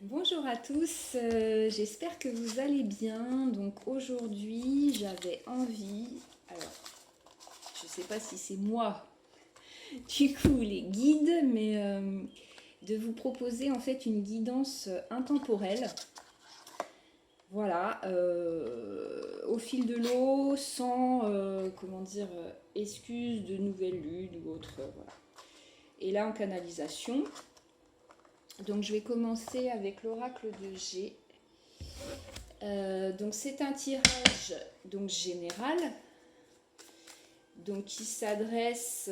Bonjour à tous, j'espère que vous allez bien. Donc aujourd'hui j'avais envie, alors je ne sais pas si c'est moi du coup les guides, mais de vous proposer en fait une guidance intemporelle. Voilà, au fil de l'eau, sans comment dire, excuse de nouvelles lunes ou autre. Voilà. Et là en canalisation. Donc je vais commencer avec l'oracle de G. Donc c'est un tirage donc général, donc qui s'adresse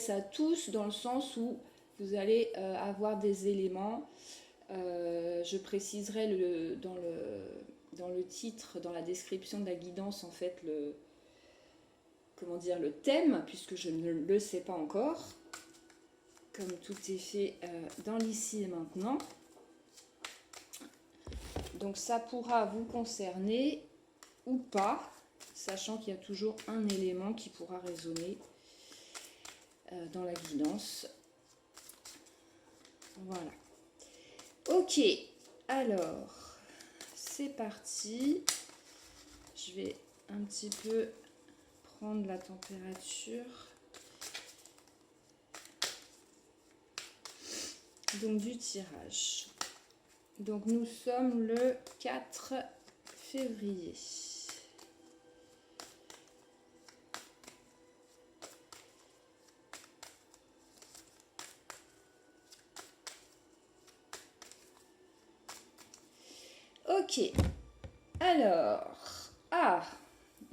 à tous dans le sens où vous allez avoir des éléments. Je préciserai dans le titre, dans la description de la guidance en fait le thème, puisque je ne le sais pas encore, comme tout est fait dans l'ici et maintenant. Donc ça pourra vous concerner ou pas, sachant qu'il y a toujours un élément qui pourra résonner dans la guidance. Voilà. Ok, alors, c'est parti. Je vais un petit peu prendre la température. Donc du tirage. Donc nous sommes le 4 février. Ok, alors,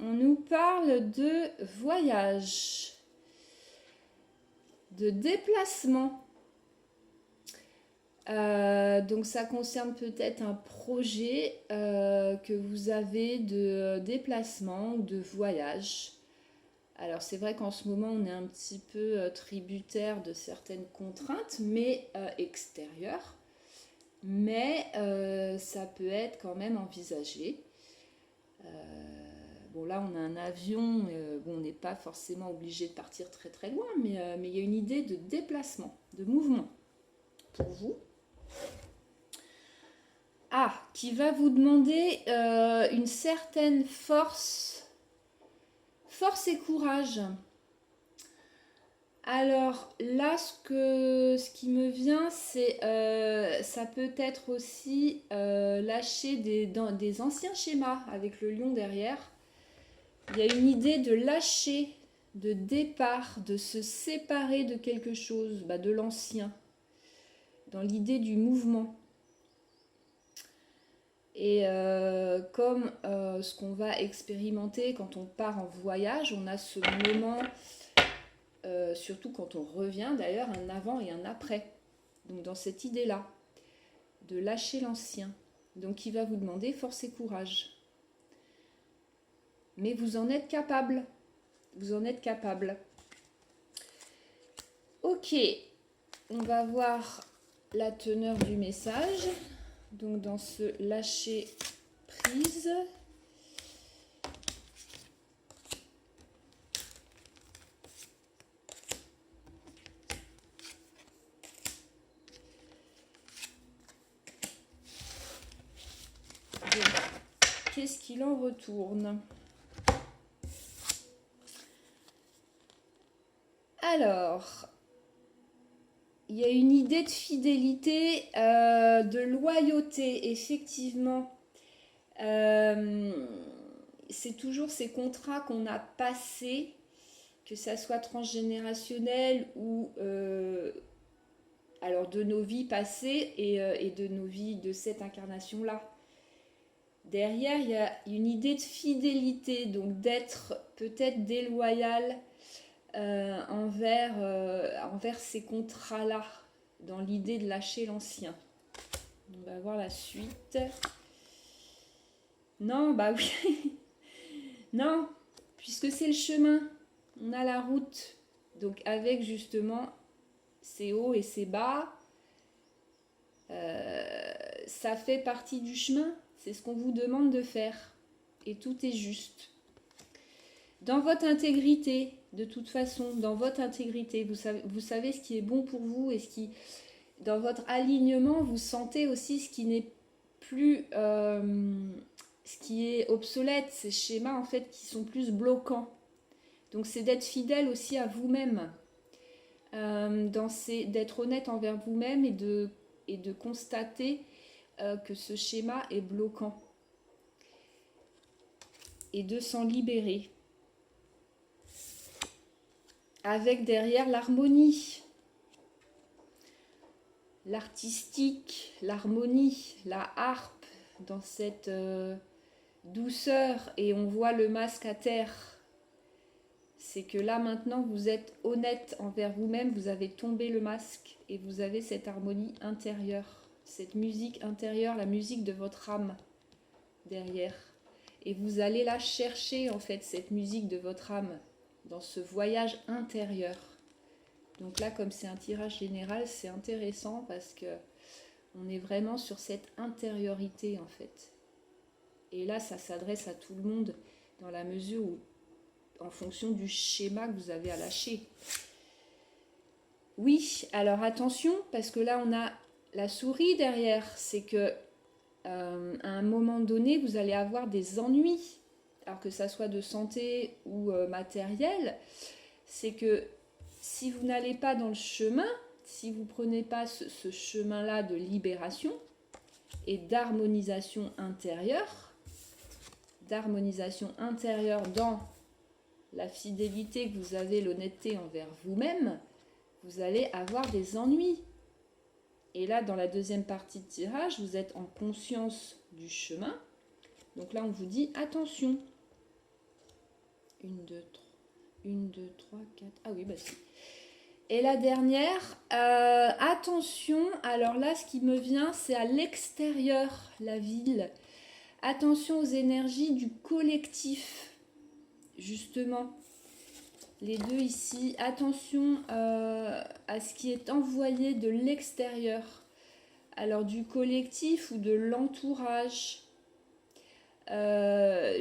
on nous parle de voyage, de déplacement. Donc ça concerne peut-être un projet que vous avez de déplacement ou de voyage. Alors c'est vrai qu'en ce moment on est un petit peu tributaire de certaines contraintes, mais extérieures. Mais ça peut être quand même envisagé. Bon là on a un avion, bon, on n'est pas forcément obligé de partir très très loin, mais il y a une idée de déplacement, de mouvement pour vous. Qui va vous demander une certaine force et courage. Alors là, ce qui me vient, c'est ça peut être aussi lâcher des anciens schémas avec le lion derrière. Il y a une idée de lâcher, de départ, de se séparer de quelque chose, de l'ancien, dans l'idée du mouvement. Et comme ce qu'on va expérimenter quand on part en voyage, on a ce moment, surtout quand on revient d'ailleurs, un avant et un après. Donc dans cette idée-là, de lâcher l'ancien. Donc il va vous demander force et courage. Mais vous en êtes capable. Vous en êtes capable. Ok, on va voir la teneur du message. Donc dans ce lâcher prise. Qu'est-ce qu'il en retourne? Alors, il y a une idée de fidélité, de loyauté, effectivement. C'est toujours ces contrats qu'on a passés, que ça soit transgénérationnel ou alors de nos vies passées et de nos vies de cette incarnation-là. Derrière, il y a une idée de fidélité, donc d'être peut-être déloyal envers ces contrats-là, dans l'idée de lâcher l'ancien. On va voir la suite. Non, bah oui. Non, puisque c'est le chemin. On a la route. Donc avec justement ses hauts et ses bas, ça fait partie du chemin. C'est ce qu'on vous demande de faire. Et tout est juste. dans votre intégrité, de toute façon, dans votre intégrité, vous savez ce qui est bon pour vous et dans votre alignement, vous sentez aussi ce qui n'est plus, ce qui est obsolète, ces schémas en fait qui sont plus bloquants. Donc c'est d'être fidèle aussi à vous-même, d'être honnête envers vous-même et de constater que ce schéma est bloquant et de s'en libérer. Avec derrière l'harmonie, l'artistique, l'harmonie, la harpe dans cette douceur, et on voit le masque à terre. C'est que là maintenant vous êtes honnête envers vous-même, vous avez tombé le masque et vous avez cette harmonie intérieure, cette musique intérieure, la musique de votre âme derrière. Et vous allez la chercher en fait, cette musique de votre âme, dans ce voyage intérieur. Donc là, comme c'est un tirage général, c'est intéressant parce que on est vraiment sur cette intériorité en fait. Et là, ça s'adresse à tout le monde dans la mesure où, en fonction du schéma que vous avez à lâcher. Oui, alors attention, parce que là, on a la souris derrière. C'est que à un moment donné, vous allez avoir des ennuis. Alors que ça soit de santé ou matériel, c'est que si vous n'allez pas dans le chemin, si vous ne prenez pas ce chemin-là de libération et d'harmonisation intérieure dans la fidélité que vous avez, l'honnêteté envers vous-même, vous allez avoir des ennuis. Et là, dans la deuxième partie de tirage, vous êtes en conscience du chemin. Donc là, on vous dit attention. 1, 2, 3, 1, 2, 3, 4. Ah oui, bah si. Et la dernière, attention, alors là, ce qui me vient, c'est à l'extérieur, la ville. Attention aux énergies du collectif, justement. Les deux ici, attention à ce qui est envoyé de l'extérieur. Alors du collectif ou de l'entourage,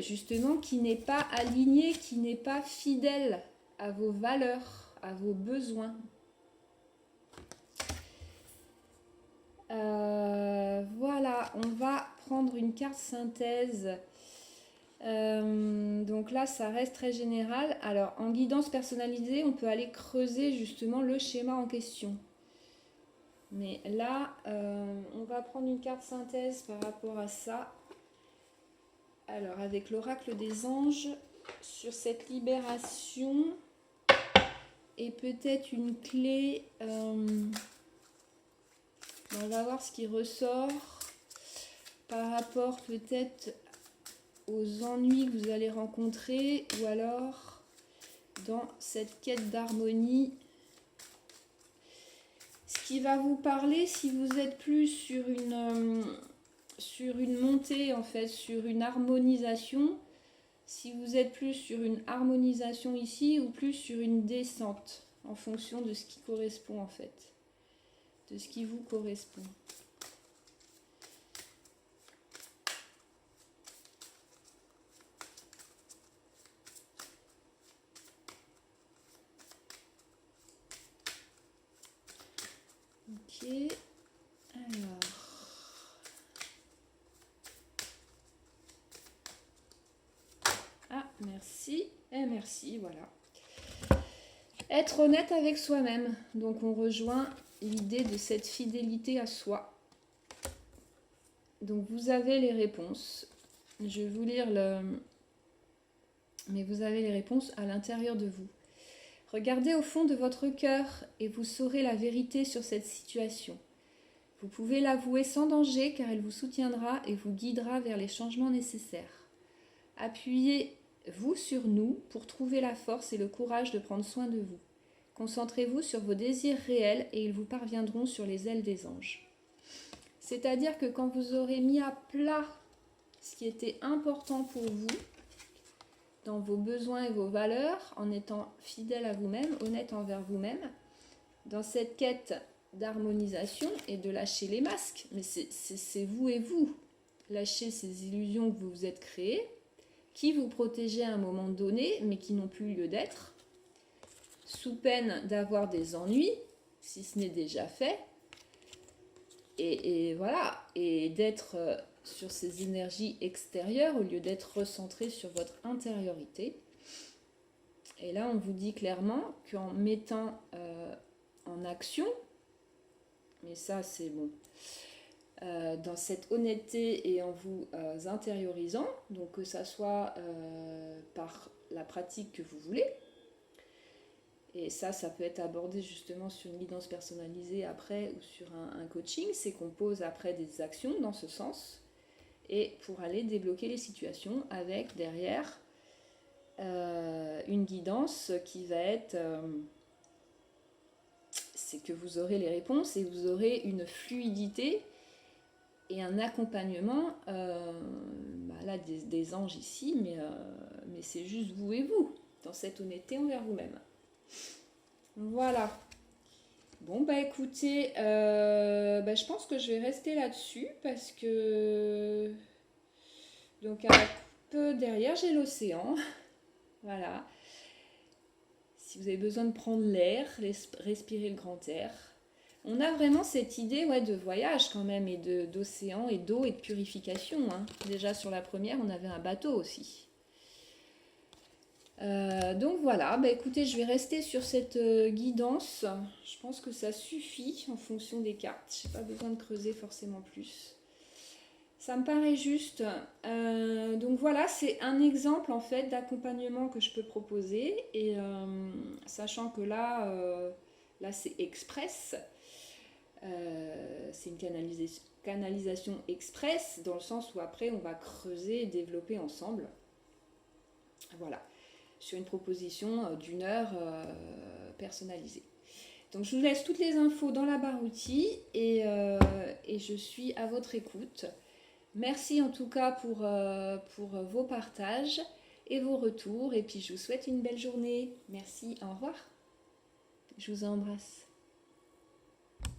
justement, qui n'est pas aligné, qui n'est pas fidèle à vos valeurs, à vos besoins. Voilà, on va prendre une carte synthèse. Donc là, ça reste très général. Alors, en guidance personnalisée, on peut aller creuser justement le schéma en question. Mais là, on va prendre une carte synthèse par rapport à ça. Alors, avec l'oracle des anges, sur cette libération, et peut-être une clé, on va voir ce qui ressort par rapport peut-être aux ennuis que vous allez rencontrer, ou alors dans cette quête d'harmonie. Ce qui va vous parler, si vous êtes plus sur une montée, en fait, sur une harmonisation, si vous êtes plus sur une harmonisation ici ou plus sur une descente, en fonction de ce qui correspond en fait, de ce qui vous correspond. Ok, alors... Ah, merci, et merci, voilà. Être honnête avec soi-même. Donc on rejoint l'idée de cette fidélité à soi. Donc vous avez les réponses. Je vais vous lire mais vous avez les réponses à l'intérieur de vous. Regardez au fond de votre cœur et vous saurez la vérité sur cette situation. Vous pouvez l'avouer sans danger car elle vous soutiendra et vous guidera vers les changements nécessaires. Appuyez-vous sur nous pour trouver la force et le courage de prendre soin de vous. Concentrez-vous sur vos désirs réels et ils vous parviendront sur les ailes des anges. C'est-à-dire que quand vous aurez mis à plat ce qui était important pour vous, dans vos besoins et vos valeurs, en étant fidèle à vous-même, honnête envers vous-même, dans cette quête d'harmonisation et de lâcher les masques, mais c'est vous et vous, lâcher ces illusions que vous vous êtes créées, qui vous protégeaient à un moment donné, mais qui n'ont plus lieu d'être, sous peine d'avoir des ennuis, si ce n'est déjà fait, et voilà, et d'être sur ces énergies extérieures au lieu d'être recentré sur votre intériorité. Et là, on vous dit clairement qu'en mettant en action, mais ça c'est bon, dans cette honnêteté et en vous intériorisant, donc que ça soit par la pratique que vous voulez, et ça peut être abordé justement sur une guidance personnalisée après ou sur un coaching, c'est qu'on pose après des actions dans ce sens, et pour aller débloquer les situations avec derrière une guidance qui va être... c'est que vous aurez les réponses et vous aurez une fluidité et un accompagnement, là des anges ici, mais c'est juste vous et vous, dans cette honnêteté envers vous-même. Voilà. Bon, bah écoutez, je pense que je vais rester là-dessus parce que... Donc un peu derrière, j'ai l'océan. Voilà. Si vous avez besoin de prendre l'air, respirer le grand air. On a vraiment cette idée de voyage quand même, et d'océan et d'eau et de purification. Hein. Déjà sur la première, on avait un bateau aussi. Donc voilà, écoutez, je vais rester sur cette guidance. Je pense que ça suffit en fonction des cartes. Je n'ai pas besoin de creuser forcément plus. Ça me paraît juste. Donc voilà, c'est un exemple en fait d'accompagnement que je peux proposer. Et sachant que là c'est express. C'est une canalisation express dans le sens où après on va creuser et développer ensemble. Voilà, sur une proposition d'1 heure personnalisée. Donc je vous laisse toutes les infos dans la barre outils et je suis à votre écoute. Merci en tout cas pour vos partages et vos retours, et puis je vous souhaite une belle journée. Merci, au revoir. Je vous embrasse.